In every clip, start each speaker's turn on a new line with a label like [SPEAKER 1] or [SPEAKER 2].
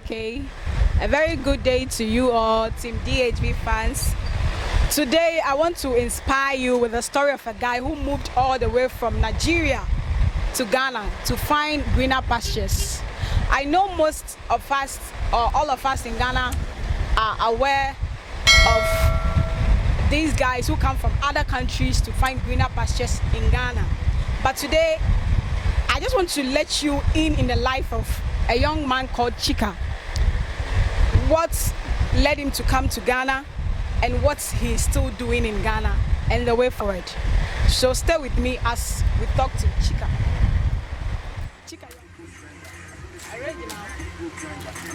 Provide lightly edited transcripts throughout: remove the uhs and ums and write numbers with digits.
[SPEAKER 1] Okay, a very good day to you all, Team DHB fans. Today, I want to inspire you with the story of a guy who moved all the way from Nigeria to Ghana to find greener pastures. I know most of us, or all of us in Ghana, are aware of these guys who come from other countries to find greener pastures in Ghana. But today, I just want to let you in the life of a young man called Chika. What led him to come to Ghana and what he's still doing in Ghana and the way forward. So stay with me as we talk to Chika. Chika, are you ready now?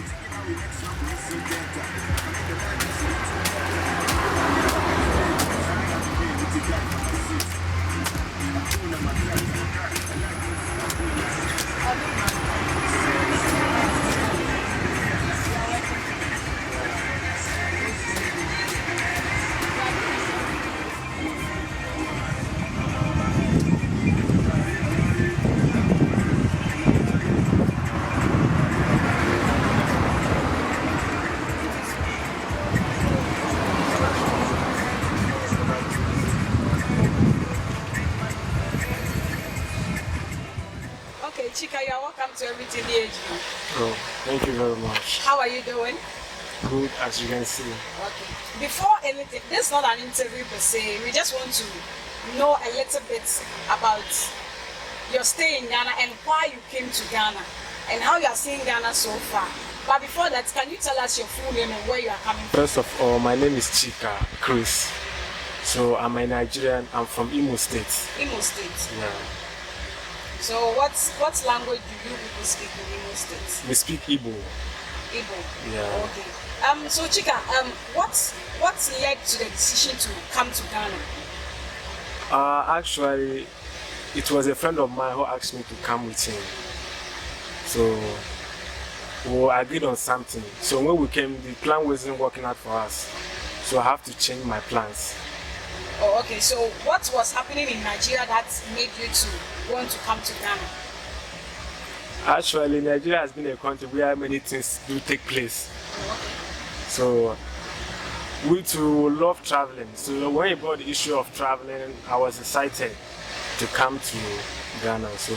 [SPEAKER 1] Okay, Chika, you are welcome to Everything DHB.
[SPEAKER 2] Oh, thank you very much.
[SPEAKER 1] How are you doing?
[SPEAKER 2] Good, as you can see.
[SPEAKER 1] Okay. Before anything, this is not an interview per se. We just want to know a little bit about your stay in Ghana and why you came to Ghana and how you are seeing Ghana so far. But before that, can you tell us your full name and where you are coming from?
[SPEAKER 2] First of all, my name is Chika Chris. So I'm a Nigerian. I'm from Imo State.
[SPEAKER 1] Imo State.
[SPEAKER 2] Yeah.
[SPEAKER 1] So what language do you people speak in Imo State?
[SPEAKER 2] We speak Igbo.
[SPEAKER 1] Igbo.
[SPEAKER 2] Yeah.
[SPEAKER 1] Okay. So Chika, what led to the decision to come to Ghana?
[SPEAKER 2] Actually, it was a friend of mine who asked me to come with him. So we agreed on something. So when we came, the plan wasn't working out for us. So I have to change my plans.
[SPEAKER 1] Oh, okay. So what was happening in Nigeria that made you to want to come to Ghana?
[SPEAKER 2] Actually, Nigeria has been a country where many things do take place.
[SPEAKER 1] Oh, okay.
[SPEAKER 2] So we too love traveling. So when you brought the issue of traveling, I was excited to come to Ghana. So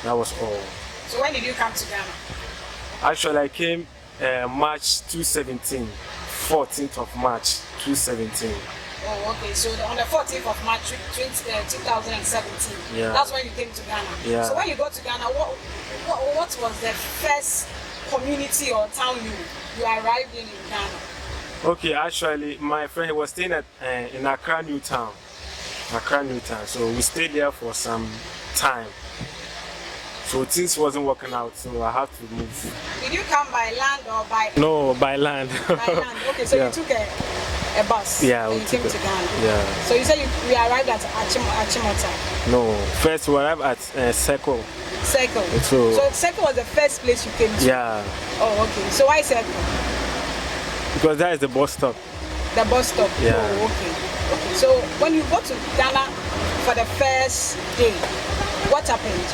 [SPEAKER 2] that was all.
[SPEAKER 1] So when did you come to Ghana?
[SPEAKER 2] Actually, I came March 2017, 14th of March 2017.
[SPEAKER 1] Oh, okay. So on the 14th of March 2017,
[SPEAKER 2] Yeah.
[SPEAKER 1] that's when you came to Ghana.
[SPEAKER 2] Yeah.
[SPEAKER 1] So when you got to Ghana, what was the first community or town you arrived in Ghana?
[SPEAKER 2] Okay, actually, my friend, he was staying at in Accra New Town. Accra New Town. So we stayed there for some time. So things wasn't working out, so I had to move.
[SPEAKER 1] Did you come by land or by?
[SPEAKER 2] No, by land.
[SPEAKER 1] By land. Okay, so
[SPEAKER 2] Yeah.
[SPEAKER 1] you took a bus.
[SPEAKER 2] Yeah,
[SPEAKER 1] and
[SPEAKER 2] we
[SPEAKER 1] you came
[SPEAKER 2] took
[SPEAKER 1] to
[SPEAKER 2] a-
[SPEAKER 1] Ghana.
[SPEAKER 2] Yeah.
[SPEAKER 1] So you said you arrived at Achimota.
[SPEAKER 2] No, first we arrived at Circle.
[SPEAKER 1] Circle.
[SPEAKER 2] So-
[SPEAKER 1] Circle was the first place you came to.
[SPEAKER 2] Yeah,
[SPEAKER 1] Oh, okay. So why Circle?
[SPEAKER 2] because that is the bus stop.
[SPEAKER 1] The bus stop.
[SPEAKER 2] Yeah.
[SPEAKER 1] Oh, okay. Okay. So when you got to Ghana for the first day, what happened?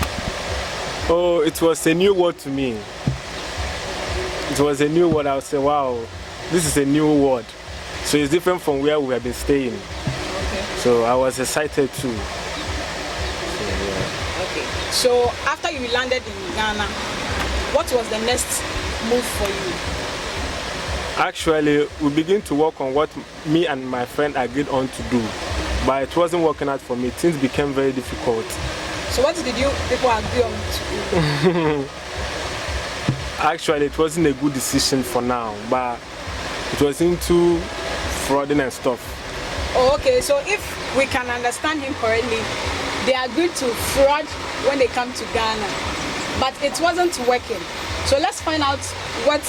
[SPEAKER 2] Oh, it was a new word to me. It was a new word. I would say, wow, this is a new word. So it's different from where we have been staying.
[SPEAKER 1] Okay.
[SPEAKER 2] So I was excited too.
[SPEAKER 1] Okay. So after you landed in Ghana, what was the next move for you?
[SPEAKER 2] Actually, we began to work on what me and my friend agreed on to do. But it wasn't working out for me. Things became very difficult.
[SPEAKER 1] So what did you people agree on to do?
[SPEAKER 2] Actually, it wasn't a good decision for now, but it was into fraudulent stuff.
[SPEAKER 1] Oh, okay. So if we can understand him correctly, they agreed to fraud when they come to Ghana, but it wasn't working. So let's find out what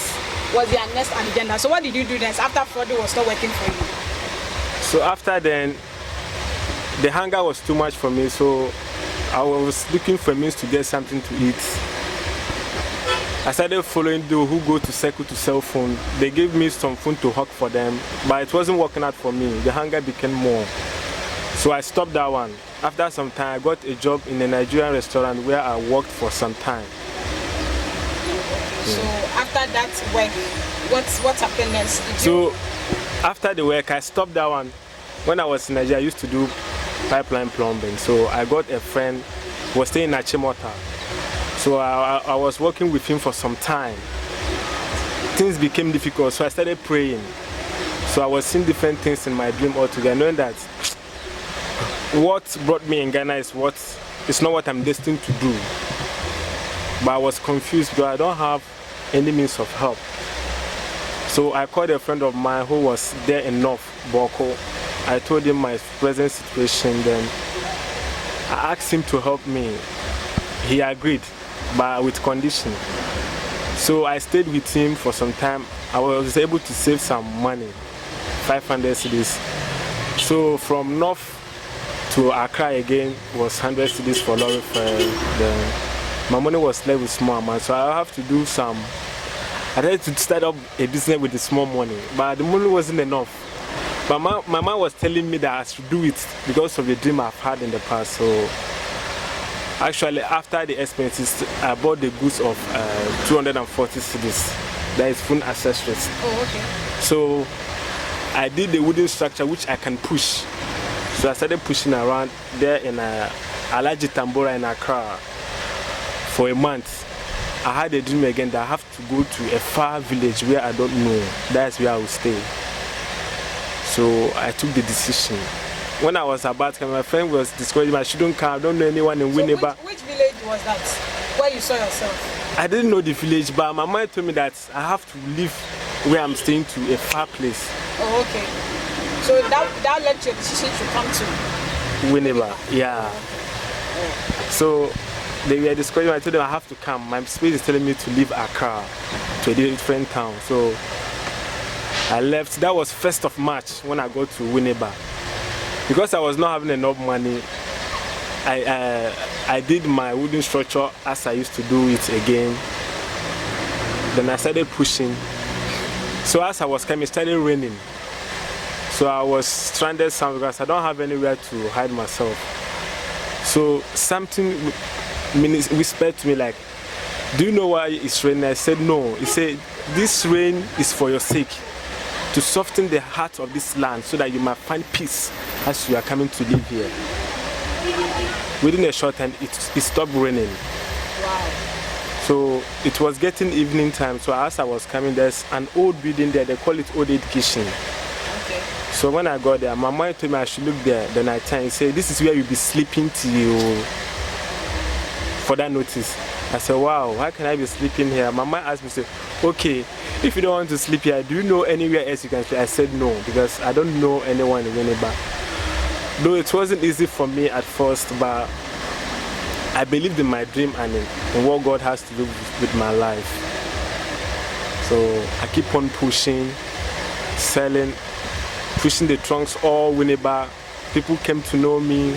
[SPEAKER 1] was their next agenda. So what did you do next after fraud was not working for you?
[SPEAKER 2] So after then, the hunger was too much for me, so I was looking for means to get something to eat. I started following those who go to Circle to sell phone. They gave me some phone to hawk for them, but it wasn't working out for me. The hunger became more. So I stopped that one. After some time, I got a job in a Nigerian restaurant where I worked for some time.
[SPEAKER 1] So after that work, what happened next?
[SPEAKER 2] So after the work, I stopped that one. When I was in Nigeria, I used to do pipeline plumbing. So I got a friend who was staying in Achimota. So I was working with him for some time. Things became difficult, so I started praying. So I was seeing different things in my dream altogether, knowing that what brought me in Ghana is not what I'm destined to do. But I was confused because I don't have any means of help. So I called a friend of mine who was there in North Boko. I told him my present situation, then I asked him to help me. He agreed, but with condition. So I stayed with him for some time. I was able to save some money, 500 cedis. So from North to Accra again was 100 cedis for lorry fare. Then my money was left with small amount, so I have to do some. I tried to start up a business with the small money, but the money wasn't enough. But my mom was telling me that I should do it because of the dream I've had in the past. So actually, after the expenses, I bought the goods of 240 cedis. That is phone accessories.
[SPEAKER 1] Oh, okay.
[SPEAKER 2] So I did the wooden structure which I can push. So I started pushing around there in Alaji Tambora in Accra for a month. I had a dream again that I have to go to a far village where I don't know. That's where I will stay. So I took the decision. When I was about to come, my friend was discouraging me. I shouldn't come. I don't know anyone in Winneba.
[SPEAKER 1] So which village was that? Where you saw yourself?
[SPEAKER 2] I didn't know the village, but my mom told me that I have to leave where I'm staying to a far place.
[SPEAKER 1] Oh, okay. So that led to your decision to come to
[SPEAKER 2] Winneba. Yeah. So they were discouraging me. I told them I have to come. My spirit is telling me to leave Accra to a different town. So I left. That was 1st of March when I got to Winneba. Because I was not having enough money, I did my wooden structure as I used to do it again. Then I started pushing. So as I was coming, it started raining. So I was stranded somewhere because I don't have anywhere to hide myself. So something whispered to me like, "Do you know why it's raining?" I said, "No." He said, "This rain is for your sake, to soften the heart of this land so that you might find peace as you are coming to live here." Within a short time, it stopped raining.
[SPEAKER 1] Wow.
[SPEAKER 2] So it was getting evening time. So as I was coming, there's an old building there. They call it Old Age Kitchen.
[SPEAKER 1] Okay.
[SPEAKER 2] So when I got there, my mom told me I should look there. Then I turned and said, "This is where you'll be sleeping till for that notice." I said, "Wow, why can I be sleeping here?" My mom asked me, said, "Okay, if you don't want to sleep here, do you know anywhere else you can sleep?" I said, "No, because I don't know anyone in Winneba." Though it wasn't easy for me at first, but I believed in my dream and in what God has to do with my life. So I keep on pushing, selling, pushing the trunks all Winneba. People came to know me.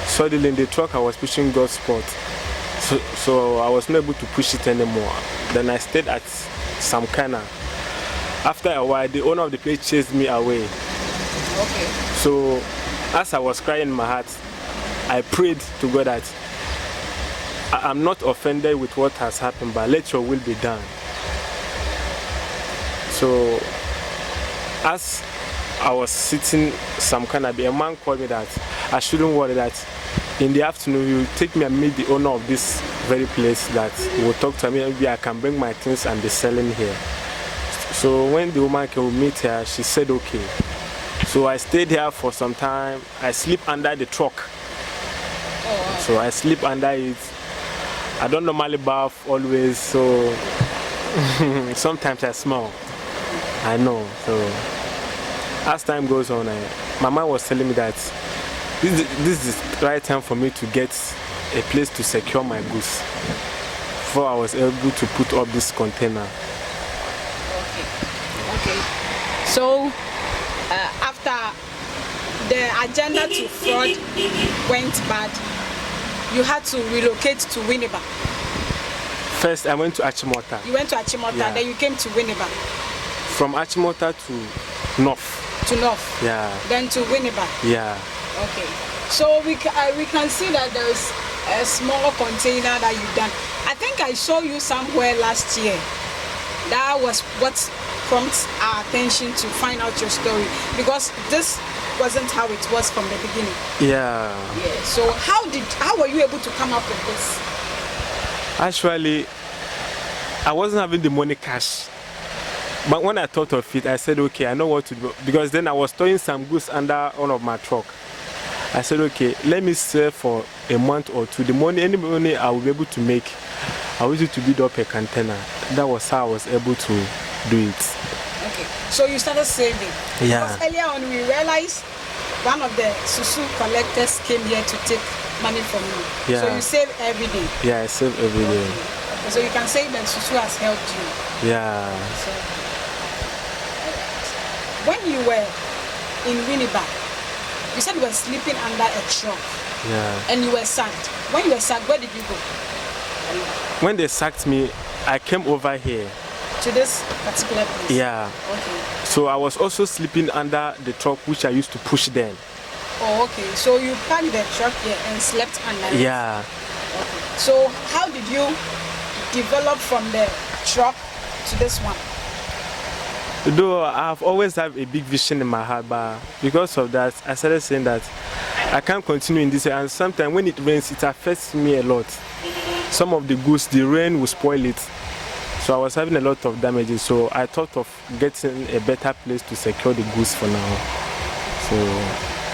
[SPEAKER 2] Suddenly in the truck I was pushing God's spot. So I was not able to push it anymore. Then I stayed at Samkana. After a while, the owner of the place chased me away.
[SPEAKER 1] Okay.
[SPEAKER 2] So as I was crying in my heart, I prayed to God that I'm not offended with what has happened, but let your will be done. So as I was sitting Samkana, a man called me that I shouldn't worry, that in the afternoon he will take me and meet the owner of this very place, that he will talk to me, maybe I can bring my things and be selling here. So when the woman came to meet her, she said okay. So I stayed here for some time. I sleep under the truck.
[SPEAKER 1] Oh, wow.
[SPEAKER 2] So I sleep under it. I don't normally bath always, so sometimes I smell. I know. So as time goes on, my mom was telling me that this is the right time for me to get a place to secure my goods before I was able to put up this container.
[SPEAKER 1] Okay. So after the agenda to fraud went bad, you had to relocate to Winneba.
[SPEAKER 2] First, I went to Achimota.
[SPEAKER 1] You went to Achimota,
[SPEAKER 2] Yeah.
[SPEAKER 1] then you came to Winneba.
[SPEAKER 2] From Achimota to North.
[SPEAKER 1] To North.
[SPEAKER 2] Yeah.
[SPEAKER 1] Then to Winneba.
[SPEAKER 2] Yeah.
[SPEAKER 1] Okay. So we can see that there is a small container that you've done. I think I saw you somewhere last year. That was what prompts our attention to find out your story, because this wasn't how it was from the beginning.
[SPEAKER 2] Yeah.
[SPEAKER 1] So how were you able to come up with this?
[SPEAKER 2] Actually, I wasn't having the money cash. But when I thought of it, I said, okay, I know what to do. Because then I was storing some goods under one of my truck. I said, okay, let me sell for a month or two. The money, any money I will be able to make, I was able to build up a container. That was how I was able to do it.
[SPEAKER 1] Okay, so you started saving.
[SPEAKER 2] Yeah.
[SPEAKER 1] Because earlier on we realized one of the susu collectors came here to take money from you.
[SPEAKER 2] Yeah.
[SPEAKER 1] So you save every day.
[SPEAKER 2] Yeah, I save every day.
[SPEAKER 1] Okay. So you can say that susu has helped you.
[SPEAKER 2] Yeah.
[SPEAKER 1] So, when you were in Winneba, you said you were sleeping under a truck.
[SPEAKER 2] Yeah.
[SPEAKER 1] And you were sacked. When you were sacked, where did you go?
[SPEAKER 2] When they sacked me, I came over here.
[SPEAKER 1] To this particular place?
[SPEAKER 2] Yeah.
[SPEAKER 1] Okay.
[SPEAKER 2] So I was also sleeping under the truck which I used to push then.
[SPEAKER 1] Oh, okay. So you parked the truck here and slept under it?
[SPEAKER 2] Yeah.
[SPEAKER 1] Okay. So how did you develop from the truck to this one?
[SPEAKER 2] Though I've always had a big vision in my heart, but because of that, I started saying that I can't continue in this way. And sometimes when it rains, it affects me a lot. Some of the goods, the rain will spoil it. So I was having a lot of damages. So I thought of getting a better place to secure the goods for now.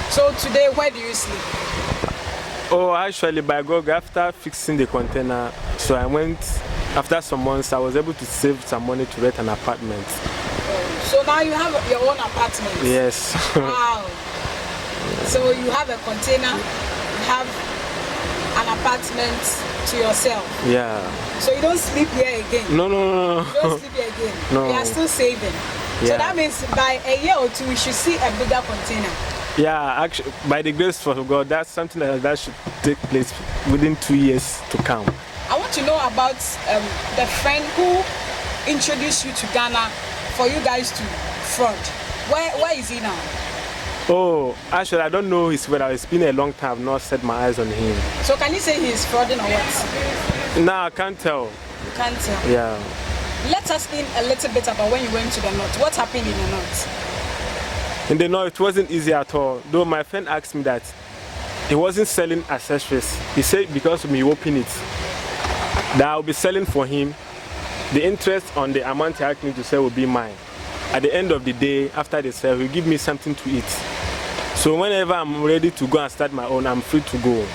[SPEAKER 1] So today, where do you sleep?
[SPEAKER 2] Oh, actually, by God, after fixing the container, so I went, after some months, I was able to save some money to rent an apartment.
[SPEAKER 1] So now you have your own apartment?
[SPEAKER 2] Yes.
[SPEAKER 1] Wow. So you have a container, you have an apartment to yourself?
[SPEAKER 2] Yeah.
[SPEAKER 1] So you don't sleep here again?
[SPEAKER 2] No.
[SPEAKER 1] You don't sleep here again?
[SPEAKER 2] No.
[SPEAKER 1] You are still saving?
[SPEAKER 2] Yeah.
[SPEAKER 1] So that means by a year or two, we should see a bigger container?
[SPEAKER 2] Yeah, actually, by the grace of God, that's something that should take place within 2 years to come.
[SPEAKER 1] I want to know about the friend who introduced you to Ghana for you guys to fraud. Where is he now?
[SPEAKER 2] Oh, actually, I don't know his weather. It's been a long time. I've not set my eyes on him.
[SPEAKER 1] So can you say he's frauding or what?
[SPEAKER 2] No, I can't tell.
[SPEAKER 1] You can't tell?
[SPEAKER 2] Yeah.
[SPEAKER 1] Let us in a little bit about when you went to the north. What happened in the north?
[SPEAKER 2] In the north, it wasn't easy at all. Though my friend asked me that he wasn't selling accessories. He said because of me opening it, that I'll be selling for him. The interest on the amount he asked me to sell will be mine. At the end of the day, after the sale, he'll give me something to eat. So whenever I'm ready to go and start my own, I'm free to go.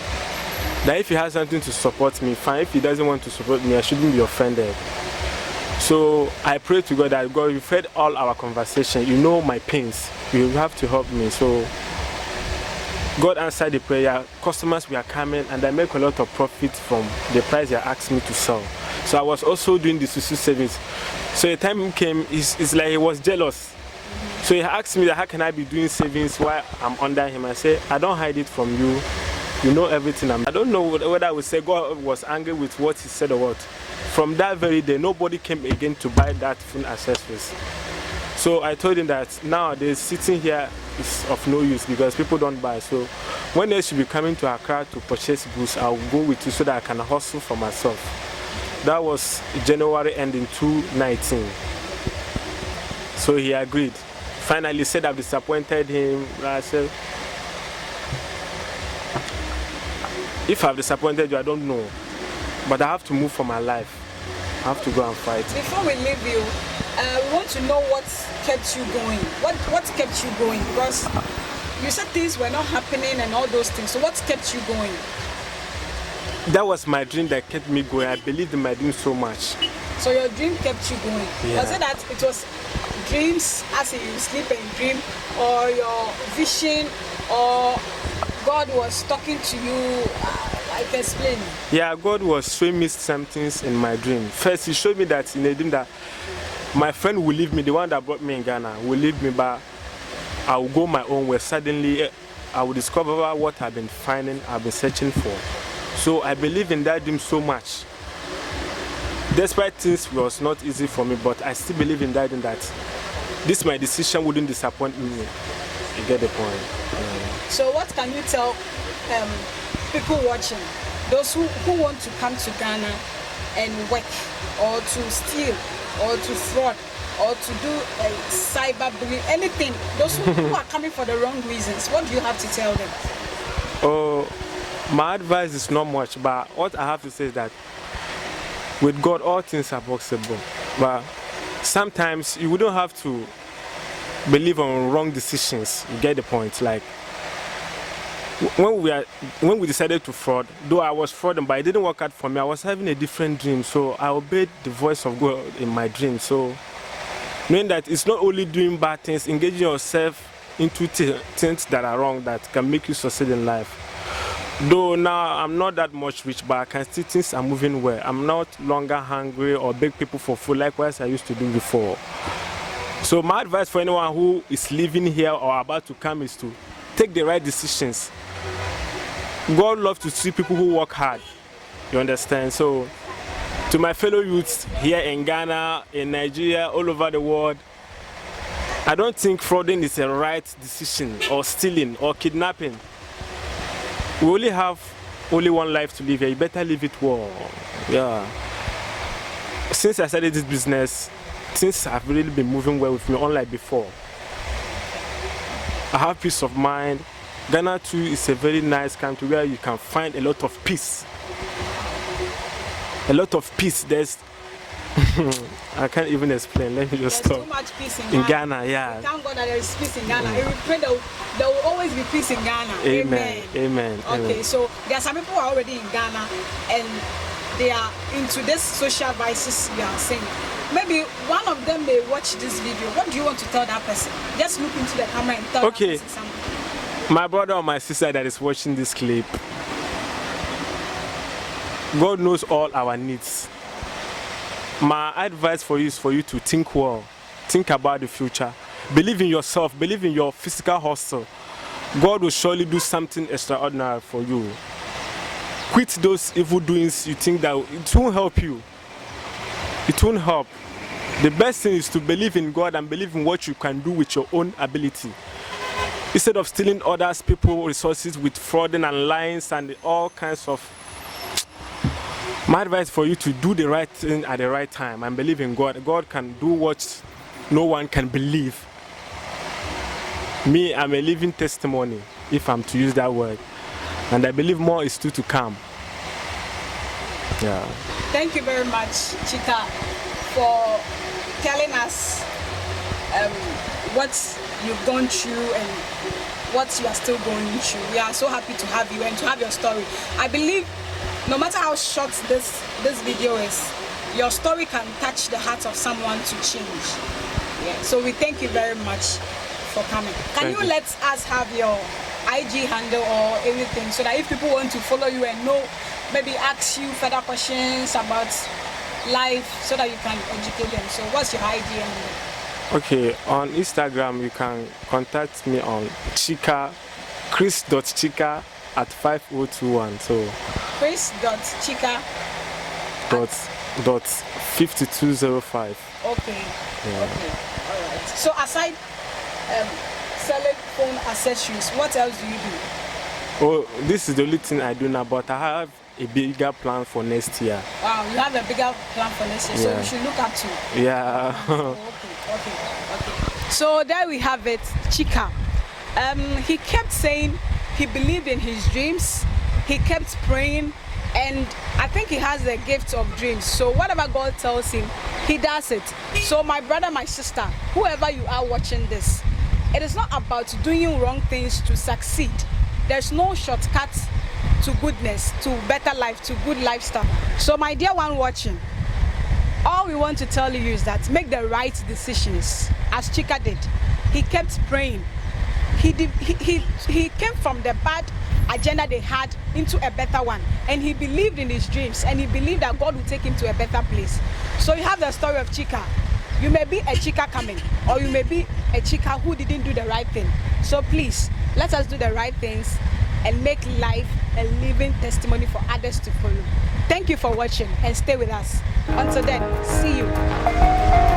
[SPEAKER 2] That if he has something to support me, fine. If he doesn't want to support me, I shouldn't be offended. So I pray to God that God, you've heard all our conversation. You know my pains. You have to help me. So God answered the prayer. Customers were coming and I make a lot of profit from the price they asked me to sell. So I was also doing the susu savings. So the time came, it's like he was jealous. So he asked me that how can I be doing savings while I'm under him. I said, I don't hide it from you. You know everything. I don't know whether I would say God was angry with what he said or what. From that very day, nobody came again to buy that phone accessories. So I told him that nowadays sitting here is of no use because people don't buy. So when they should be coming to Accra to purchase goods, I'll go with you so that I can hustle for myself. That was January ending 2019. So he agreed. Finally said I've disappointed him. I said, if I've disappointed you, I don't know. But I have to move for my life. I have to go and fight.
[SPEAKER 1] Before we leave you, we want to know what kept you going. What kept you going? Because you said things were not happening and all those things. So what kept you going?
[SPEAKER 2] That was my dream that kept me going. I believed in my dream so much.
[SPEAKER 1] So your dream kept you going.
[SPEAKER 2] Yeah.
[SPEAKER 1] Was it that it was dreams as in you sleep and dream, or your vision, or God was talking to you? Like explain.
[SPEAKER 2] Yeah, God was showing me some things in my dream. First, he showed me that in a dream that my friend will leave me, the one that brought me in Ghana, will leave me, but I will go my own way. Suddenly, I will discover what I've been finding, I've been searching for. So I believe in that dream so much. Despite things was not easy for me, but I still believe in that dream that this my decision wouldn't disappoint me. You get the point.
[SPEAKER 1] So what can you tell people watching those who want to come to Ghana and work, or to steal, or to fraud, or to do cyberbullying, anything, those who are coming for the wrong reasons, what do you have to tell them?
[SPEAKER 2] Oh, my advice is not much, but what I have to say is that with God, all things are possible. But sometimes you don't have to believe on wrong decisions. You get the point? Like when we decided to fraud, though I was frauding, but it didn't work out for me. I was having a different dream, so I obeyed the voice of God in my dream. So knowing that it's not only doing bad things, engaging yourself into things that are wrong that can make you succeed in life. Though now I'm not that much rich, but I can see things are moving well. I'm not longer hungry or beg people for food likewise I used to do before. So my advice for anyone who is living here or about to come is to take the right decisions. God loves to see people who work hard. You understand? So to my fellow youths here in Ghana, in Nigeria, all over the world, I don't think frauding is a right decision, or stealing or kidnapping. We only have one life to live here. You better live it well. Yeah. Since I started this business, things have really been moving well with me, unlike before. I have peace of mind. Ghana too is a very nice country where you can find a lot of peace. A lot of peace. There's I can't even explain. Let me just stop.
[SPEAKER 1] There's too much peace in
[SPEAKER 2] Ghana, yeah.
[SPEAKER 1] Thank God that there is peace in Ghana. And we pray there will always be peace in Ghana.
[SPEAKER 2] Amen. Amen.
[SPEAKER 1] Okay,
[SPEAKER 2] Amen.
[SPEAKER 1] so there are some people who are already in Ghana and they are into this social vices you are saying. Maybe one of them may watch this video. What do you want to tell that person? Just look into the camera and tell that person something.
[SPEAKER 2] My brother or my sister that is watching this clip, God knows all our needs. My advice for you is for you to think well, think about the future, believe in yourself, believe in your physical hustle. God will surely do something extraordinary for you. Quit those evil doings you think that it won't help you. It won't help. The best thing is to believe in God and believe in what you can do with your own ability. Instead of stealing others people's resources with frauding and lies and all kinds of. My advice for you to do the right thing at the right time and believe in God. God can do what no one can believe. Me, I'm a living testimony, if I'm to use that word. And I believe more is still to come. Yeah.
[SPEAKER 1] Thank you very much, Chika, for telling us what you've gone through and what you are still going through. We are so happy to have you and to have your story. I believe no matter how short this video is, your story can touch the heart of someone to change. Yeah. So we thank you very much for coming. Can you let us have your IG handle or anything so that if people want to follow you and know, maybe ask you further questions about life so that you can educate them? So what's your IG handle?
[SPEAKER 2] Okay, on Instagram you can contact me on chris.chika at 5021. So
[SPEAKER 1] Chris.chika
[SPEAKER 2] dot 5205.
[SPEAKER 1] Okay.
[SPEAKER 2] Yeah.
[SPEAKER 1] Okay. All right. So aside selling phone accessories, what else do you do?
[SPEAKER 2] Oh, this is the only thing I do now, but I have a bigger plan for next year.
[SPEAKER 1] Wow, you have a bigger plan for next year, so we should look up to.
[SPEAKER 2] Yeah.
[SPEAKER 1] Okay. So there we have it, Chika. He kept saying he believed in his dreams. He kept praying, and I think he has the gift of dreams. So whatever God tells him, he does it. So my brother, my sister, whoever you are watching this, it is not about doing wrong things to succeed. There's no shortcut to goodness, to better life, to good lifestyle. So my dear one watching, all we want to tell you is that make the right decisions, as Chika did. He kept praying. He came from the bad agenda they had into a better one, and he believed in his dreams, and he believed that God would take him to a better place. So you have the story of Chika. You may be a Chika coming, or you may be a Chika who didn't do the right thing. So please, let us do the right things and make life a living testimony for others to follow. Thank you for watching, and stay with us. Until then, see you.